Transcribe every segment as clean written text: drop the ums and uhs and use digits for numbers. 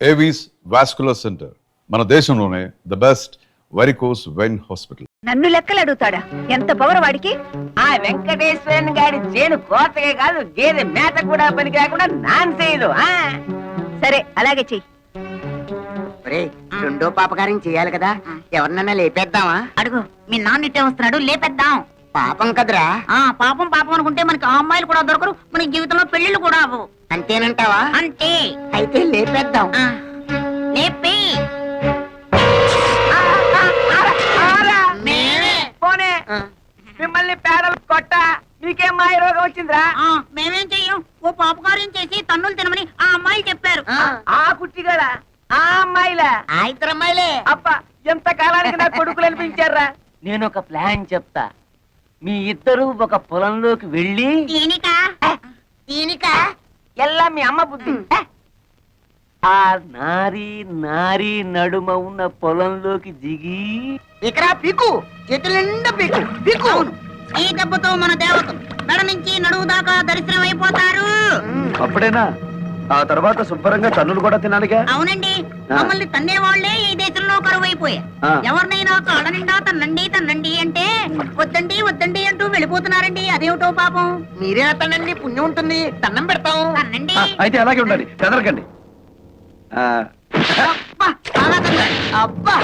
Avis vascular centre మన దేశంలోనే the best varicose vein hospital. నన్ను లెక్కలు అడుగుతాడా? ఎంత పవర్ వాడికి! ఆ వెంకటేశ్వరన్ గారి చేను కోతకే కాదు గేదె మేత కూడా పని కాకుండా నాన్ చేయదు. సరే అలాగే చెయ్యి. రెండో పాపకార్యం చేయాలి కదా, ఎవరినన్నా లేపేద్దామా? అడుగు, మీ నాన్న ఇట్టే వస్తున్నాడు, లేపేద్దాం. పాపం కదరా. పాపం పాపం అనుకుంటే మనకి ఆ అమ్మాయిలు కూడా దొరకరు, మన జీవితంలో పెళ్లిళ్ళు కూడా అవ్వవు. అంతేనంటావా? అంతే. అయితే లేపేద్దాం. లేపి పోనే మిమ్మల్ని పేడలు కొట్ట మీకేం మాయ రోగం వచ్చిందిరా? మేమేం చెయ్యం, ఓ పాపకార్యం చేసి తన్నులు తినమని ఆ అమ్మాయిలు చెప్పారు. ఆ కుట్టిగడా ఆ అమ్మాయిలా? ఆ ఇద్దరు అమ్మాయిలే. అబ్బా, ఎంత కాలానికి నా కొడుకులు అనిపించారా? నేను ఒక ప్లాన్ చెప్తా. మీ ఇద్దరు ఒక పొలంలోకి వెళ్ళి ఎల్లా మీ అమ్మ బుద్ధి ఆ నారి నారి నడుమ ఉన్న పొలంలోకి దిగి ఇక్కడ పీకు, చేతుల నిండా పీకు పీకు. ఈ దెబ్బతో మన దేవతలు మెడ నుంచి నడువు దాకా దర్శనం అయిపోతారు. అప్పుడేనా? ఆ తర్వాత శుభ్రంగా తన్నులు కూడా తినాలిగా. అవునండి, మమ్మల్ని తన్నే వాళ్లే ఈ దేశంలో కరువు అయిపోయారు. ఎవరినైనా కాళ్ళ నిండా తన్నండి తన్నండి అంటే వద్దండి వద్దండి అంటూ వెళ్ళిపోతున్నారండి. అదేమిటో పాపం. మీరే తన్నండి, పుణ్యం ఉంటుంది, తన్నం పెడతాం. తన్నండి. అయితే అలాగే ఉండాలి, కదలకండి. అబ్బా, బాగా తన్నాడు. అబ్బా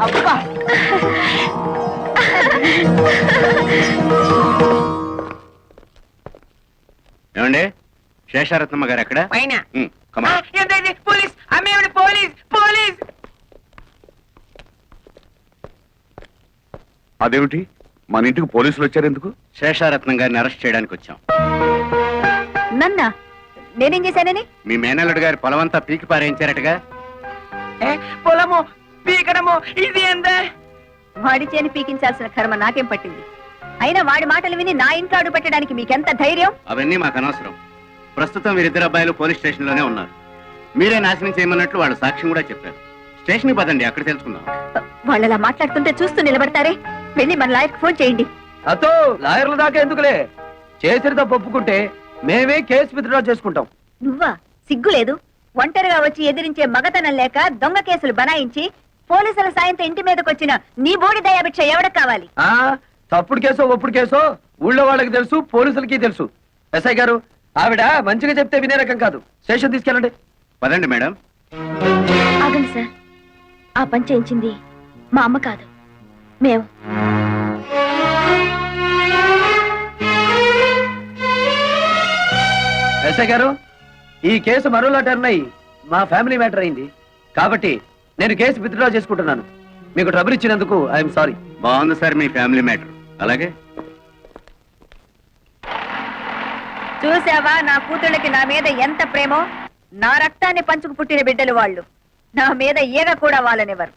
అబ్బా. ఏమండి, శేషారత్నమ్మ గారు ఎక్కడ? పైన. కమా. పోలీస్ అమ్మేవిడ, పోలీస్ పోలీస్. అదేమిటి, మన ఇంటికి పోలీసులు వచ్చారు ఎందుకు? శేషారత్నం గారిని అరెస్ట్ చేయడానికి వచ్చాం. నన్నా? నేనేం చేశానని? మీ మేనల్లుడు గారి పొలమంతా పీకి పారేయించారటగా. పొలము పీకడము ఇది ఎంత? వాడి చేని పీకించాల్సిన కర్మ నాకేం పట్టింది? అయినా వాడి మాటలు విని నా ఇంట్లో అడుగు పెట్టడానికి మీకెంత ధైర్యం? అవన్నీ మాకు అనవసరం. ప్రస్తుతం వీరిద్దరు అబ్బాయిలు పోలీస్ స్టేషన్ లోనే ఉన్నారు. మీరే నాశనం చేయమన్నట్లు వాళ్ళు సాక్ష్యం కూడా చెప్పారు. స్టేషన్ కి పదండి, అక్కడ తెలుసుకుందాం. వాళ్ళలా మాట్లాడుతుంటే చూస్తూ నిలబడతారే? వెళ్ళి మన లాయర్కి ఫోన్ చేయండి. అతో లాయర్ల దాకా ఎందుకులే, చేసిన తప్పు ఒప్పుకుంటే మేమే కేసు విత్డ్రా చేసుకుంటాం. నువ్వా? సిగ్గు లేదు? ఒంటరిగా వచ్చి ఎదిరించే మగతనం లేక దొంగ కేసులు బనాయించి పోలీసుల సాయంతో ఇంటి మీదకి వచ్చిన నీ బోడి దయాభిక్ష ఎవడకు కావాలి? తప్పుడు కేసో ఒప్పుడు కేసో ఊళ్ళో వాళ్ళకి తెలుసు, పోలీసులకి తెలుసు. ఎస్ఐ గారు, ఆవిడ మంచిగా చెప్తే వినే రకం కాదు. స్టేషన్ తీసుకెళ్ళండి. పదండి మేడం. ఆగండి సార్, ఆ పని చేయించింది మా అమ్మ కాదు, మేము. ఎస్ఐ గారు, ఈ కేసు మరోలా టర్న్ అయ్యి మా ఫ్యామిలీ మ్యాటర్ అయింది కాబట్టి నేను కేసు విత్డ్రా చేసుకుంటున్నాను. మీకు ట్రబుల్ ఇచ్చినందుకు ఐఎమ్ సారీ. బాగుంది సార్ మీ ఫ్యామిలీ మ్యాటర్. అలాగే చూసావా నా కూతుళ్ళకి నా మీద ఎంత ప్రేమో? నా రక్తాన్ని పంచుకు పుట్టిన బిడ్డలు వాళ్ళు. నా మీద ఈగ కూడా వాళ్ళనివ్వరు.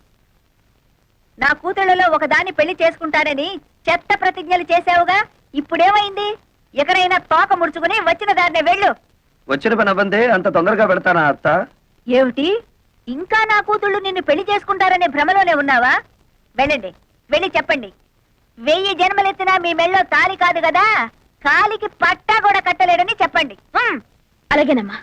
నా కూతుళ్ళలో ఒకదాన్ని పెళ్లి చేసుకుంటానని చెత్త ప్రతిజ్ఞలు చేసావుగా, ఇప్పుడేమైంది? ఎక్కడైనా తోక ముడుచుకుని వచ్చిన దారినే వెళ్ళు. వచ్చిన పని అవ్వందే అంత తొందరగా పెడతానా అత్త? ఏమిటి, ఇంకా నా కూతుళ్ళు నిన్ను పెళ్లి చేసుకుంటారనే భ్రమలోనే ఉన్నావా? వెళ్ళండి, వెళ్ళి చెప్పండి. 1000 జన్మలెత్తినా మీ మెళ్ళో తాలి కాదు కదా, కాలికి పట్టా కూడా కట్టలేడని చెప్పండి. అలాగేనమ్మా.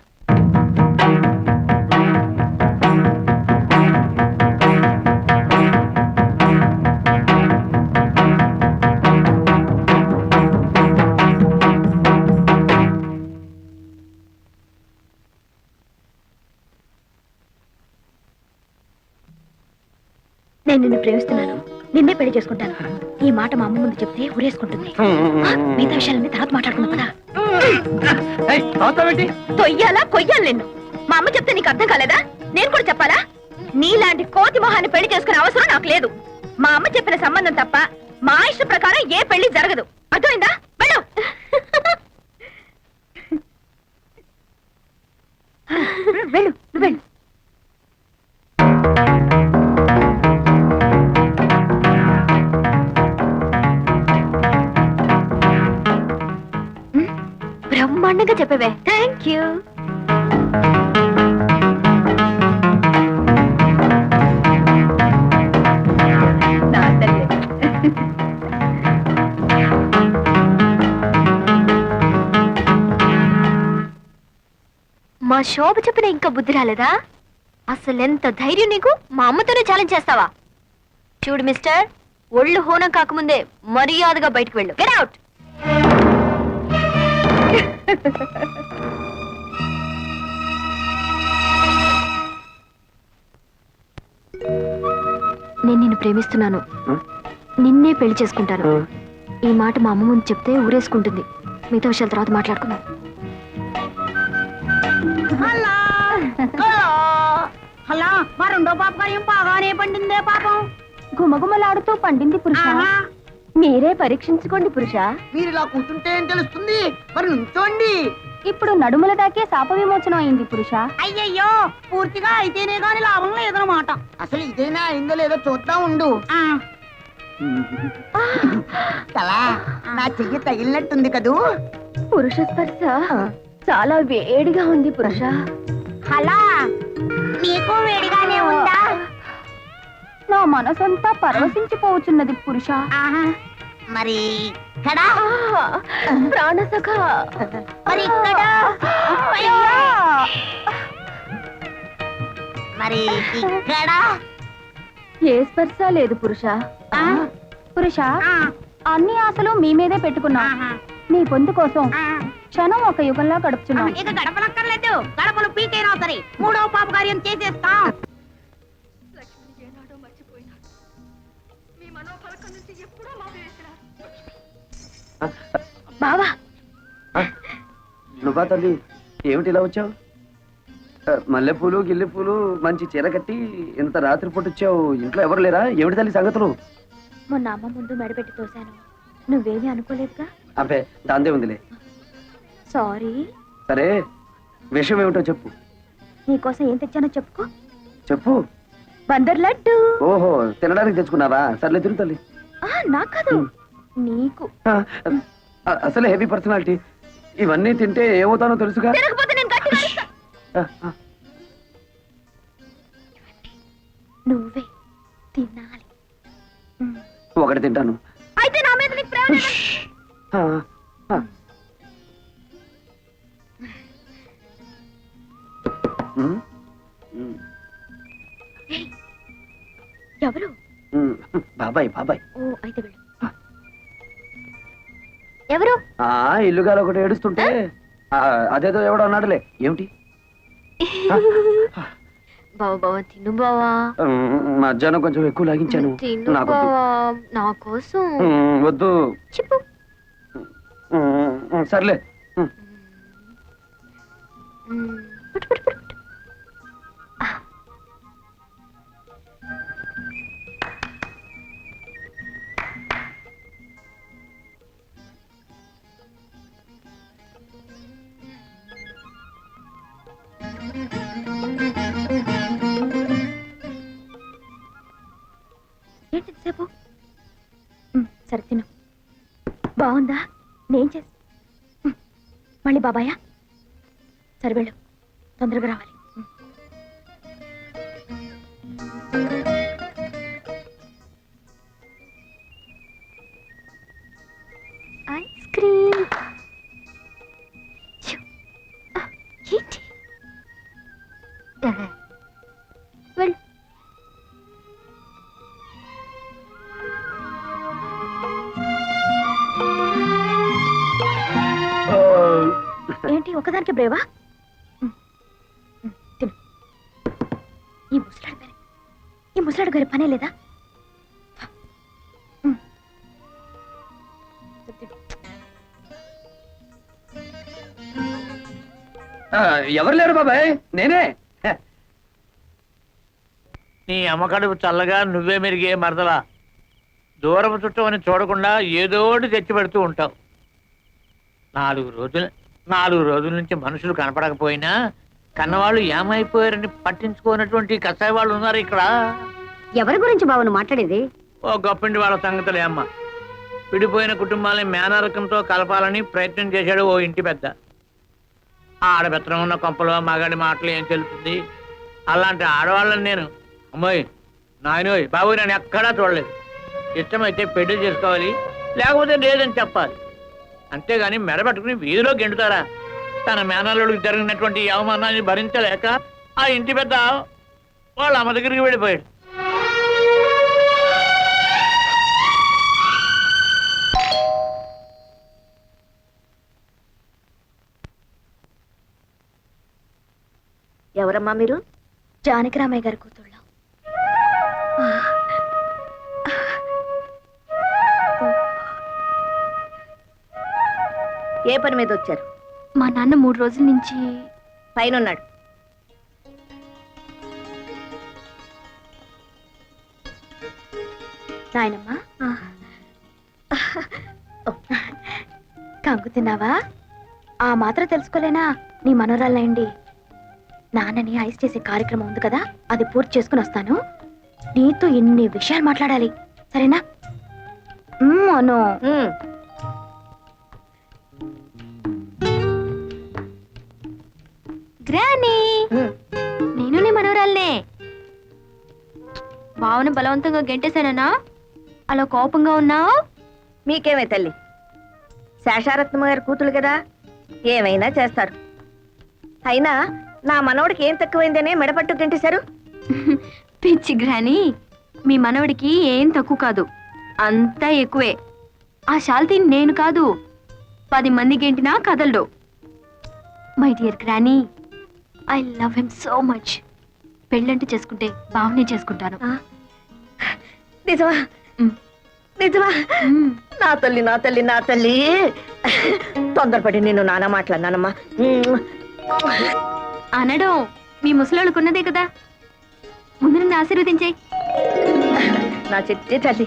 నేను నిన్ను ప్రేమిస్తున్నాను, నిన్నే పెళ్లి చేసుకుంటాను. ఈ మాట మా అమ్మ ముందు చెప్తే ఉరేసుకుంటుంది. మిగతా విషయాలన్నీ తర్వాత మాట్లాడుకుందాం కదా. తొయ్యాలా కొయ్యాలి నిన్ను? మా అమ్మ చెప్తే నీకు అర్థం కాలేదా? నేను కూడా చెప్పాలా? నీలాంటి కోతి మొహాన్ని పెళ్లి చేసుకునే అవసరం నాకు లేదు. మా అమ్మ చెప్పిన సంబంధం తప్ప మా ఇష్ట ప్రకారం ఏ పెళ్లి జరగదు. అర్థమైందా? వెళ్ళు. వెళ్ళు, వెళ్ళు. బ్రహ్మాండంగా చెప్పవే. Thank you. నా తల్లి. మా శోభ చెప్పిన ఇంకా బుద్ధి రాలేదా? అసలు ఎంత ధైర్యం నీకు? మా అమ్మతోనే ఛాలెంజ్ చేస్తావా? చూడు మిస్టర్, ఒళ్ళు హోనం కాకముందే మర్యాదగా బయటకు వెళ్ళు. Get out. నేను నిన్ను ప్రేమిస్తున్నాను, నిన్నే పెళ్లి చేసుకుంటాను. ఈ మాట మా అమ్మ ముందు చెప్తే ఊరేసుకుంటుంది. మిగతా విషయాల తర్వాత మాట్లాడుకుందాం. అలా మా రెండో పాపకార్యం బాగానే పండిందే పాపం. గుమగుమలాడుతూ పండింది పురుష. మీరే పరీక్షించుకోండి పురుష. మీరు ఇలా కూర్చుంటే ఏం తెలుస్తుంది? మరి నుంచోండి. ఇప్పుడు నడుముల దాకే శాప విమోచనం అయింది పురుష. అయ్యయ్యో, పూర్తిగా అయితేనే గాని లాభం లేదన్నమాట. అసలు ఇదేనా అయిందో లేదో చూద్దాం ఉండు. కలా, నా చెయ్యి తగిలినట్టుంది కదూ. పురుష స్పర్శ చాలా వేడిగా ఉంది పురుష. అలా నీకు వేడిగానే ఉందా? నా మనసంతా పరవశించిపోవచ్చున్నది పురుష. మరి ఇక్కడ ప్రాణసఖ. మరి ఇక్కడ మరి ఇక్కడ ఏ స్పర్శ లేదు పురుష. పురుష, అన్ని ఆశలు మీ మీదే పెట్టుకున్నా. మీ పొందు కోసం క్షణం ఒక యుగంలా గడుపుతున్నాం. ఇక గడపలక్కర్లేదు, గడపలు పీకైనా సరే మూడో పాపకార్యం చేసేస్తాం. బావా, నువ్వా తల్లి, ఏమిటి ఇలా వచ్చావు? మల్లెపూలు గిల్లెపూలు మంచి చీర కట్టి ఇంత రాత్రిపూట వచ్చావు. ఇంట్లో ఎవరు లేరా? ఏమిటి తల్లి సంగతులు? మొన్న అమ్మ ముందు మెడపెట్టి తోశాను. నువ్వేమీ అనుకోలేదుగా? అబ్బే, దాందే ఉందిలే. సారీ. సరే, విషయం ఏమిటో చెప్పు. నీకోసం ఏం తెచ్చానో చెప్పుకో. చెప్పు. బందర్ లడ్డు. ఓహో, తినడానికి తెచ్చుకున్నావా? సర్లే తిరుగు తల్లి. నాకు కాదు, నీకు. అసలే హెవీ పర్సనాలిటీ. ఇవన్నీ తింటే ఏమవుతానో తెలుసుగా. తినకపోతే నేను గట్టిగా అరుస్తా. నువ్వే తినాలి. ఒకటి తింటాను. అయితే నా మీద నీకు ప్రేమ లేదా? ఏయ్, ఎవరు? బాబాయ్ బాబాయ్. ఓ, అయితే వెళ్ళు. ఎవరు? ఇల్లుగాలు ఒకటి ఏడుస్తుంటే అదేదో ఎవడో అన్నాడులే. ఏమిటి? బావా బావా, తిను బావా. మధ్యాహ్నం కొంచెం ఎక్కువ లాగించాను. తిను నాకు బావా, నా కోసం. వద్దు. చెప్పు. సర్లే. పుట్టు, పుట్టు, పుట్టు. ఏంటి సేపు? సరే తిను. బాగుందా? నేను చేసి మళ్ళీ బాబాయా? సరే వెళ్ళు, తొందరగా రావాలి. Ice cream. ఏంటి? వెళ్ళు. ఏంటి ఒకదానికి బ్రేవా? తిను. ఈ ముసలాడు గారి పనే లేదా? ఎవరు లేరు బాబాయ్, నేనే. నీ అమ్మకడుపు చల్లగా నువ్వే మెరిగే మరదలా. దూరపు చుట్టం అని చూడకుండా ఏదోటి తెచ్చి పెడుతూ ఉంటావు. 4 రోజుల నుంచి మనుషులు కనపడకపోయినా కన్నవాళ్ళు ఏమైపోయారని పట్టించుకోనటువంటి కసాయి వాళ్ళు ఉన్నారు ఇక్కడ. ఎవరి గురించి బావను మాట్లాడేది? ఓ గొప్పిండి వాళ్ళ సంగతులే అమ్మ. విడిపోయిన కుటుంబాలని మేనరకంతో కలపాలని ప్రయత్నం చేశాడు ఓ ఇంటి పెద్ద. ఆడబెత్తనం ఉన్న కొంపలో మగాడి మాటలు ఏం తెలుస్తుంది? అలాంటి ఆడవాళ్ళని నేను అమ్మోయ్ నాయనోయ్ బాబోయ్ నేను ఎక్కడా చూడలేదు. ఇష్టమైతే పెళ్లి చేసుకోవాలి, లేకపోతే లేదని చెప్పాలి. అంతేగాని మెడబట్టుకుని వీధిలో గెంటుతారా? తన మేనల్లుడికి జరిగినటువంటి ఈ అవమానాన్ని భరించలేక ఆ ఇంటి పెద్ద వాళ్ళ అమ్మ దగ్గరికి వెళ్ళిపోయాడు. ఎవరమ్మా మీరు? జానకిరామయ్య గారి కూతుళ్ళం. ఏ పని మీద వచ్చారు? మా నాన్న 3 రోజుల నుంచి పైన ఉన్నాడు. నాయనమ్మా కంగు తిన్నావా? ఆ మాత్రం తెలుసుకోలేనా? నీ మనోరాలయండి. నాన్నని ఐస్ చేసే కార్యక్రమం ఉంది కదా, అది పూర్తి చేసుకుని వస్తాను. నీతో ఎన్ని విషయాలు మాట్లాడాలి, సరేనా? అను గ్రానీ, నేను నీ మనోరాలనే. భావన బలవంతంగా గెంటేశానా? అలా కోపంగా ఉన్నావు? మీకేమే తల్లి, శేషారత్నమ్మ గారి కూతురు కదా, ఏమైనా చేస్తారు. అయినా నా మనవడికి ఏం తక్కువైందనే మెడపట్టు గంటేశారు. పిచ్చి గ్రానీ, మీ మనవడికి ఏం తక్కువ కాదు, అంతా ఎక్కువే. ఆ శాల్తీ నేను కాదు, 10 మంది గెంటినా కదలడు. My dear granny, I love him so much. పెళ్ళంటూ చేసుకుంటే బావనే చేసుకుంటాను. నిజమా? నిజమా? నా తల్లి, నా తల్లి, నా తల్లి. తొందరపడి నేను నాన్న మాట్లాడినానమ్మా. అనడం మీ ముసలాళ్ళకున్నదే కదా, ముందు నన్ను ఆశీర్వదించే. నా చెట్టి తల్లి,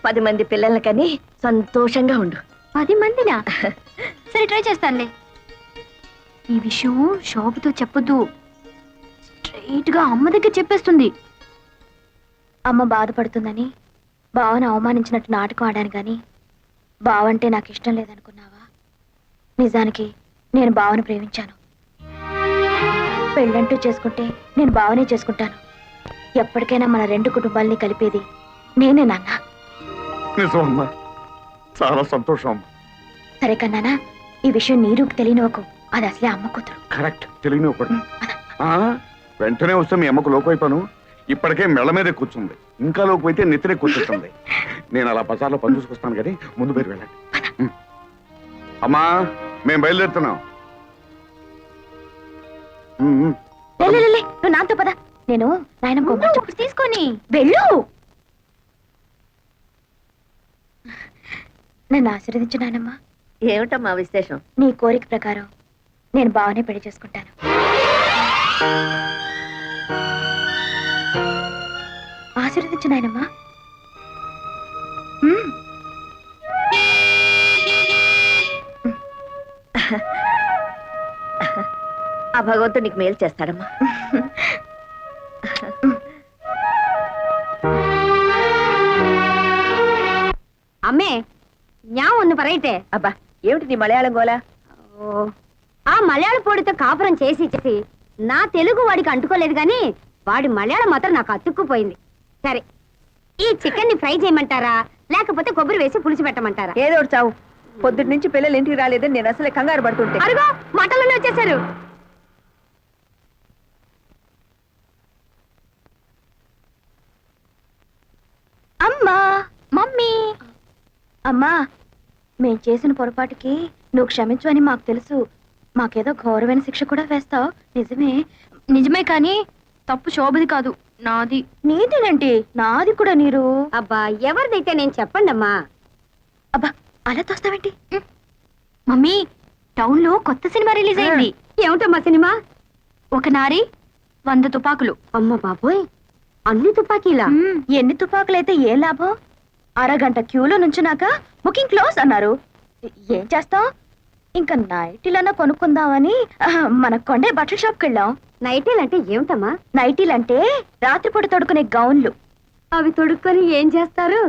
10 మంది పిల్లల్ని కని సంతోషంగా ఉండు. 10 మందినా? సరే, ట్రై చేస్తానులే. ఈ విషయం శోభతో చెప్పొద్దు, స్ట్రైట్ గా అమ్మ దగ్గర చెప్పేస్తుంది. అమ్మ బాధపడుతుందని బావను అవమానించినట్టు నాటకం ఆడాను గాని బావంటే నాకు ఇష్టం లేదనుకున్నావా? నిజానికి నేను బావను ప్రేమించాను. పెళ్ళంటూ చేసుకుంటే నేను బావనే చేసుకుంటాను. ఎప్పటికైనా మన 2 కుటుంబాలని కలిపేది నేనే నాన్న. నిజమమ్మా, చాలా సంతోషం. సరే కన్నానా, ఈ విషయం నీరుకు తెలియనివ్వకు, అది అసలే అమ్మ కూతురు. కరెక్ట్, తెలియని ఒకటి. వెంటనే వస్తే మీ అమ్మకు లోకైపోను. ఇప్పటికే మెళ్ళ మీదే కూర్చుంది, ఇంకా లోకపోతే నెత్తినే కూర్చుంటుంది. నేను అలా బజార్లో పని చూసుకొస్తాను కానీ ముందు మీరు వెళ్ళండి. అమ్మా, మేము బయలుదేరుతున్నాం. నువ్వు నాతో పద, నేను నాయన తీసుకొని వెళ్ళు. నన్ను ఆశీర్వదించు నాయనమ్మా. ఏమిటమ్మా విశేషం? నీ కోరిక ప్రకారం నేను బావనే పెళ్లి చేసుకుంటాను. ఆశీర్వదించు నాయనమ్మా. ఆ భగవంతుడు నీకు మేలు చేస్తాడమ్మా. అమ్మే, ஞா ஒன்னு பரையிட்டே. అబ్బా, ఏమిటి నీ మలయాళం గోలా? ఆ మలయాళ పొడితో కాపురం చేసి చేసి నా తెలుగు వాడికి అంటుకోలేదు గాని వాడి మలయాళం మాత్రం నాకు అతుక్కుపోయింది. సరే, ఈ చికెన్ ని ఫ్రై చేయమంటారా లేకపోతే కొబ్బరి వేసి పులుసు పెట్టమంటారా? ఏదో ఒకటి చావు. పొద్దుటి నుంచి పిల్లలు ఇంటికి రాలేదని నేను అసలే కంగారు పడుతుంటే. అరుగో, మాటలోనే వచ్చేసారు. అమ్మా, మమ్మీ. అమ్మా, మేం చేసిన పొరపాటుకి నువ్వు క్షమించు అని మాకు తెలుసు. మాకేదో ఘోరమైన శిక్ష కూడా వేస్తావు. నిజమే. నిజమే, కానీ తప్పు శోభది కాదు, నాది. నీదేనండి, నాది కూడా. నీరు అబ్బా, ఎవరిదైతే నేను చెప్పండి అమ్మా. అబ్బా, అలా తోస్తావేంటి? మమ్మీ, టౌన్ లో కొత్త సినిమా రిలీజ్ అయింది. ఏమిటమ్మా సినిమా? ఒక నారి 100 తుపాకులు. అమ్మ బాబోయ్, అన్ని తుపాకీలా? ఎన్ని తుపాకులైతే ఏ లాభం? అరగంట క్యూలో నుంచున్నాక బుకింగ్ క్లోజ్ అన్నారు. ఏం చేస్తాం? ఇంకా నైటీలన్నా కొనుక్కుందామని మన కొండే బట్టల షాప్కి వెళ్ళాం. నైటీలంటే ఏమిటమ్మా? నైటీలంటే రాత్రిపూట తొడుకునే గౌన్లు. అవి తొడుక్కొని ఏం చేస్తారు?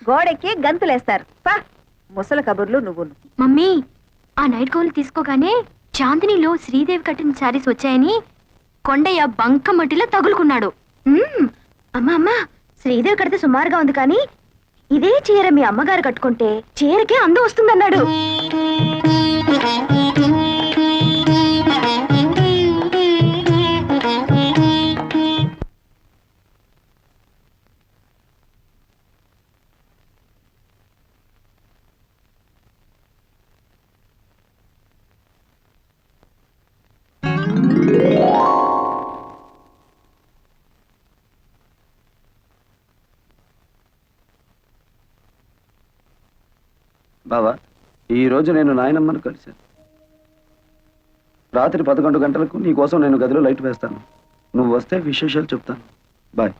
గోడెక్కి గంతులేస్తారు. ముసల కబుర్లు నువ్వు. మమ్మీ, ఆ నైట్ గౌన్లు తీసుకోగానే చాందినిలో శ్రీదేవి కట్టిన శారీస్ వచ్చాయని కొండయ్య బంకమట్టిలో తగులుకున్నాడు. అమ్మా అమ్మా, శ్రీదేవి కడితే సుమారుగా ఉంది కానీ ఇదే చీర మీ అమ్మగారు కట్టుకుంటే చీరకే అందం వస్తుందన్నాడు. బావా, ఈ రోజు నేను నాయనమ్మను కలిశాను. రాత్రి 11 గంటలకు నీ కోసం నేను గదిలో లైట్ వేస్తాను. నువ్వు వస్తే విశేషాలు చెప్తాను. బాయ్.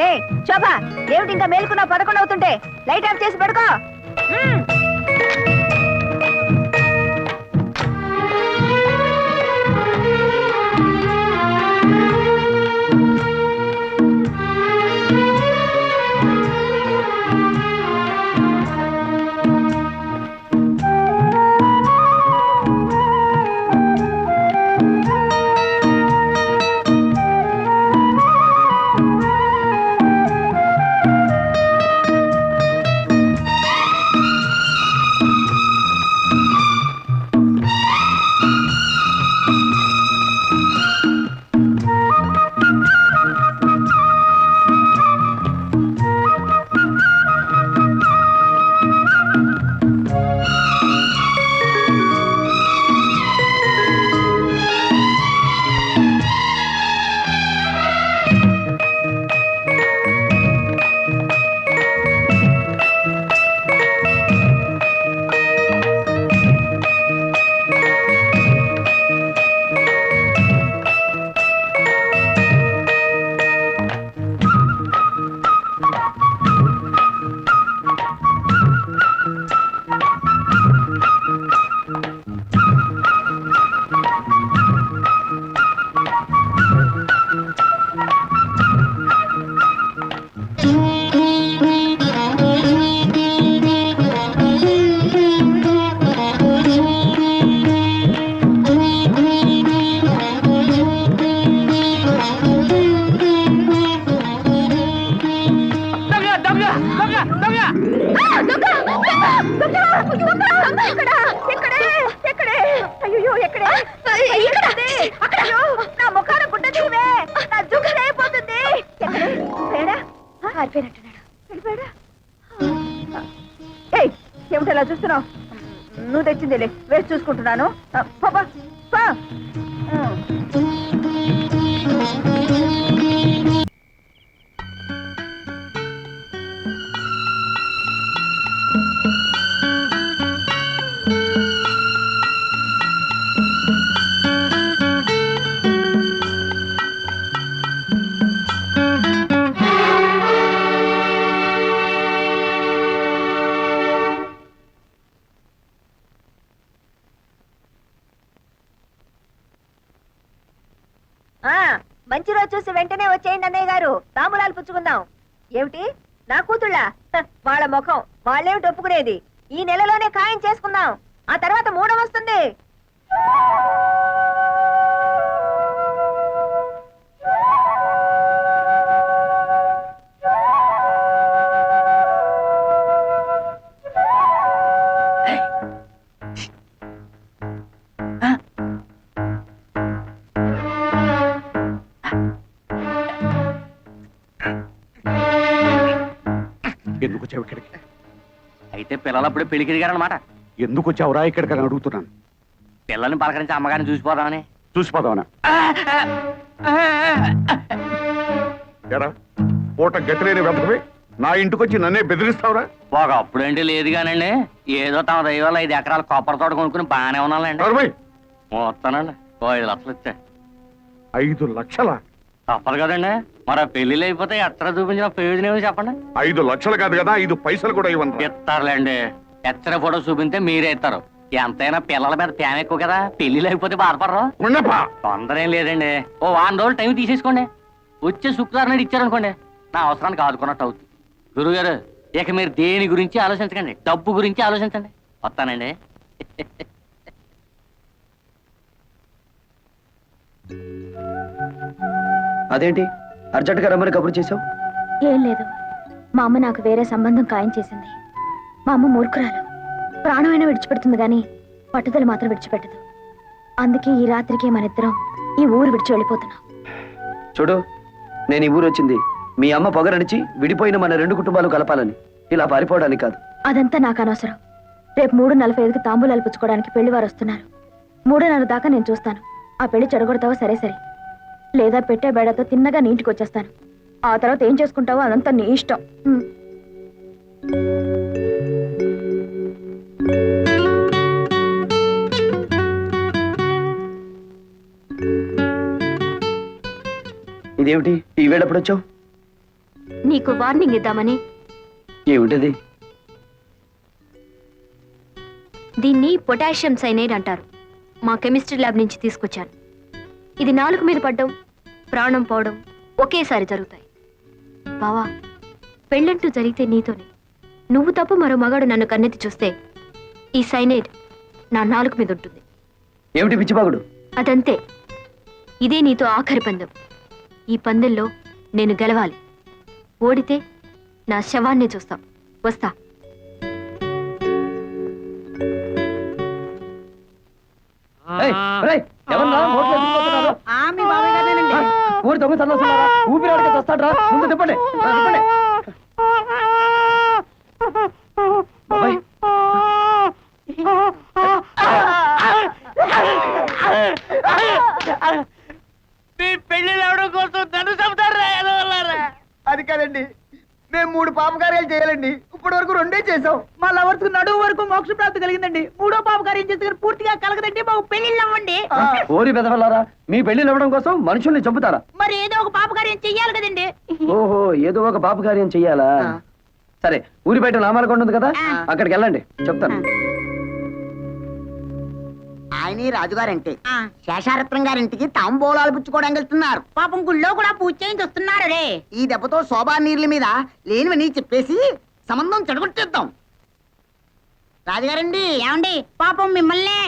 ఏ శోభ, ఏమిటి ఇంకా మేలుకున్నా? 11 అవుతుంటే లైట్ ఆఫ్ చేసి పడుకో. ఏమిటలా చూస్తున్నావు? నువ్వు తెచ్చిందిలే, వేసి చూసుకుంటున్నాను. పాపా పా. మంచి రోజు చూసి వెంటనే వచ్చేయండి అన్నయ్య గారు, తాంబూలాలు పుచ్చుకుందాం. ఏమిటి నా కూతుళ్ళ? వాళ్ళ ముఖం వాళ్ళేమిటి ఒప్పుకునేది? ఈ నెలలోనే ఖాయం చేసుకుందాం, ఆ తర్వాత 3వ వస్తుంది. ఎందుకు వచ్చావు ఇక్కడికి? అయితే పిల్లలప్పుడే పెళ్లికి దిగారనమాట. ఎందుకు వచ్చావురా ఇక్కడికి అని అడుగుతున్నాను. పిల్లల్ని పలకరించి అమ్మగారిని చూసిపోదామని. చూసిపోదామనా? ఎరా పూట గతిలేని వెతకవి నా ఇంటికొచ్చి నన్నే బెదిరిస్తావురా? ఒకప్పుడంటే లేదు కానండి, ఏదో తమ దైవాలు 5 ఎకరాల కొబ్బరి తోట కొనుక్కుని బాగానే ఉన్నానండి. నోర్మై, వస్తానండి, 5 లక్షలు ఇచ్చాయి. 5 లక్షల? తప్పదు కదండి, మరి ఆ పెళ్లిళ్ళు అయిపోతే ఎత్తరా చూపించిన ప్రయోజనం ఏమో చెప్పండి. 5 లక్షలు కాదు కదా, 5 పైసలు కూడా ఇవ్వను. ఇస్తారులేండి, ఎచ్చర ఫోటో చూపిస్తే మీరే ఇస్తారు. ఎంతైనా పిల్లల మీద ప్యాన్ ఎక్కువ కదా, పెళ్లిళ్ళు అయిపోతే బాధపడరు. ఉండపా. తొందర ఏం లేదండి, ఓ 1 రోజులు టైం తీసేసుకోండి. వచ్చే శుక్రవారం నాడు ఇచ్చారనుకోండి, నా అవసరానికి ఆదుకున్నట్టు అవుతుంది. గురుగారు, ఇక మీరు దేని గురించి ఆలోచించకండి, డబ్బు గురించి ఆలోచించండి. వస్తానండి. అదేంటి అర్జెంటుగా రమ్మని కబురు చేసావు? ఏం లేదు, మా అమ్మ నాకు వేరే సంబంధం ఖాయం చేసింది. మా అమ్మ మూర్ఖురాలు, ప్రాణమైనా విడిచిపెడుతుంది గాని పట్టుదల మాత్రం విడిచిపెట్టదు. అందుకే ఈ రాత్రికి మనిద్దరం ఈ ఊరు విడిచి వెళ్ళిపోతున్నాం. చూడు, నేను ఈ ఊరు వచ్చింది మీ అమ్మ పొగరడిచి విడిపోయిన మన 2 కుటుంబాలు కలపాలని, ఇలా పారిపోవడానికి కాదు. అదంతా నాకు అనవసరం. రేపు 3:45కి తాంబూలాలు పుచ్చుకోవడానికి పెళ్లి వారు వస్తున్నారు. 3:30 దాకా నేను చూస్తాను. ఆ పెళ్లి చెడగొడతావో సరే సరే, లేదా పెట్టే బేడతో తిన్నగా నీ ఇంటికి వచ్చేస్తాను. ఆ తర్వాత ఏం చేసుకుంటావో అదంతా నీ ఇష్టం. ఇదేమిటి ఈ వేళప్పుడు వచ్చావు? నీకు వార్నింగ్ ఇద్దామని. ఏమిటది? దీన్ని పొటాషియం సైనైడ్ అంటారు. మా కెమిస్ట్రీ ల్యాబ్ నుంచి తీసుకొచ్చాను. ఇది నాలుక మీద పడ్డం, ప్రాణం పోవడం ఒకేసారి జరుగుతాయి. బావా, పెళ్ళంటూ జరిగితే నీతోనే. నువ్వు తప్ప మరో మగాడు నన్ను కన్నెత్తి చూస్తే ఈ సైనైడ్ నా నాలుక మీద ఉంటుంది. ఏమిటి పిచ్చిబాగుడు? అదంతే. ఇదే నీతో ఆఖరి పందెం. ఈ పందెంలో నేను గెలవాలి. ఓడితే నా శవాన్నే చూస్తాం. వస్తా. ఏయ్, ఒరేయ్, ఎవర్రా నోట్లో ఎత్తుకుపోతున్నారు? మీ బాబాయ్ గారేనండి. ఊరి దొంగ సన్నాసులారా, ఊపిరాడక వస్తాడ్రా, ముందు తిప్పండి. తిప్పండి. బాబాయ్, మీ పెళ్లిళ్ళు అవడం కోసం నన్ను చంపుతారా? అది కాదండి, మేము 3 పాపకార్యాలు చేయాలండి. ఇప్పటి వరకు 2 చేసాం. మా లవర్స్ నడువు వరకు మోక్ష ప్రాప్తి కలిగిందండి. 3వ పాపకార్యం చేస్తే పూర్తిగా కలగదండి. మాకు పెళ్లిళ్ళు అవ్వండి. ఓరి బెదవలారా, మీ పెళ్లిళ్ళు ఇవ్వడం కోసం మనుషుల్ని చంపుతారా? మరి ఏదో ఒక పాపకార్యం చెయ్యాలి కదండి. ఓహో, ఏదో ఒక పాప కార్యం చెయ్యాలా? సరే, ఊరి బయట నామాలకొండ ఉంది కదా, అక్కడికి వెళ్ళండి, చెప్తాను. ఆయన రాజుగారంటే శేషారత్నం గారింటికి తాంబూలాలు పుచ్చుకోవడానికి వెళ్తున్నారు. పాపం గుళ్ళో కూడా పూజ చేయించి వస్తున్నారు రే. ఈ దెబ్బతో శోభా నీర్ల మీద లేనివని చెప్పేసి సంబంధం చెడగొట్టేద్దాం. రాజుగారండి. ఏమండి, పాపం మిమ్మల్నే.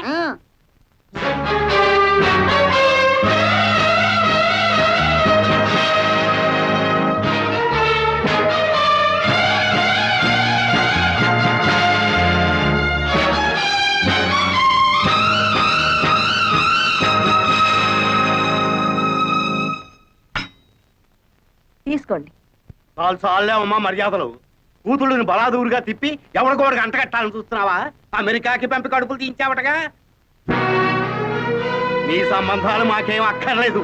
తీసుకోండి. చాలే అమ్మా మర్యాదలు. కూతుళ్ళని బలాదూరుగా తిప్పి ఎవరికోడికి అంటగట్టాలని చూస్తున్నావా? అమెరికాకి పంపి కడుపులు తీయించావటగా. నీ సంబంధాలు మాకేం అక్కర్లేదు.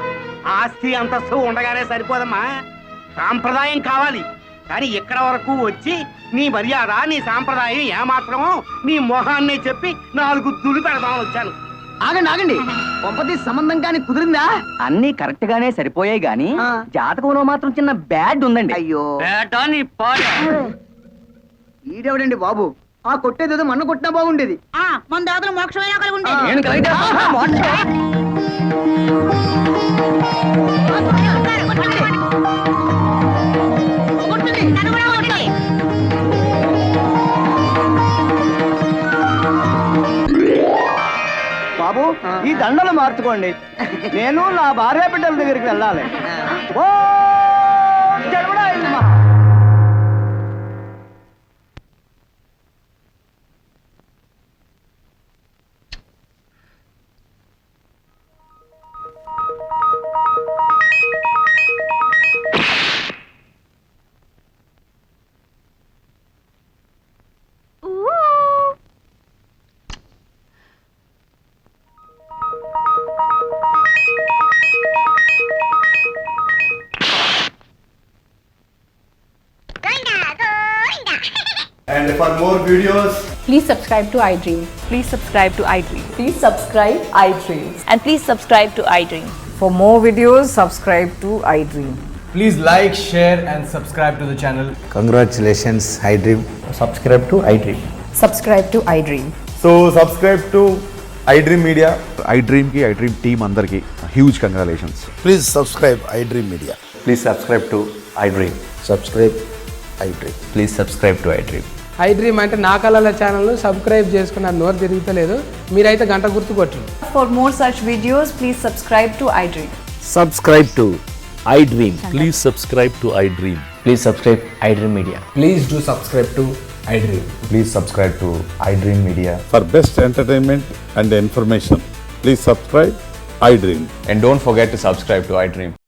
ఆస్తి అంతస్తు ఉండగానే సరిపోదమ్మా, సాంప్రదాయం కావాలి. కానీ ఇక్కడ వరకు వచ్చి నీ మర్యాద, నీ సాంప్రదాయం ఏమాత్రమో నీ మొహాన్ని చెప్పి 4 దులి పెడదామని వచ్చాను. ఆగండి ఆగండి, పంపతి సంబంధం కానీ కుదిరిందా? అన్ని కరెక్ట్ గానే సరిపోయాయి గాని జాతకంలో మాత్రం చిన్న బ్యాడ్ ఉందండి. అయ్యో, బేటా నీ పాడు. ఈడెవడండి బాబు? ఆ కొట్టేదేదో మన్న కొట్టినా బాగుండేది. మన దాతలు మోక్షమైనా కలిగి ఉండేది. నేను కలెక్ట్ నన్ను కూడా కొట్టండి. బాబు, ఈ దండలు మార్చుకోండి. నేను నా భార్య బిడ్డల దగ్గరికి వెళ్ళాలి. ఓ జన్మడా ఇల్మా. And for more videos, Please subscribe to iDream. Please subscribe to iDream. Please subscribe iDream. And please subscribe to iDream. For more videos, subscribe to iDream. please like, share, and subscribe to the channel. Congratulations, iDream. Subscribe to iDream. Subscribe to iDream. So subscribe to iDream Media. iDream కి iDream team అందరికి huge congratulations. Please subscribe iDream Media. Please subscribe to iDream. Subscribe iDream. Please subscribe to iDream. iDream అంటే నా కళల channel subscribe చేసుకున్న నోరు తిరుగుతలేదు, మీరైతే గంట గుర్తు కొట్టండి. For more such videos, please subscribe to iDream. Subscribe to iDream. Please subscribe to iDream. Please subscribe iDream Media. Please do subscribe to iDream. Please subscribe to iDream Media. For best entertainment and information, please subscribe iDream. And don't forget to subscribe to iDream.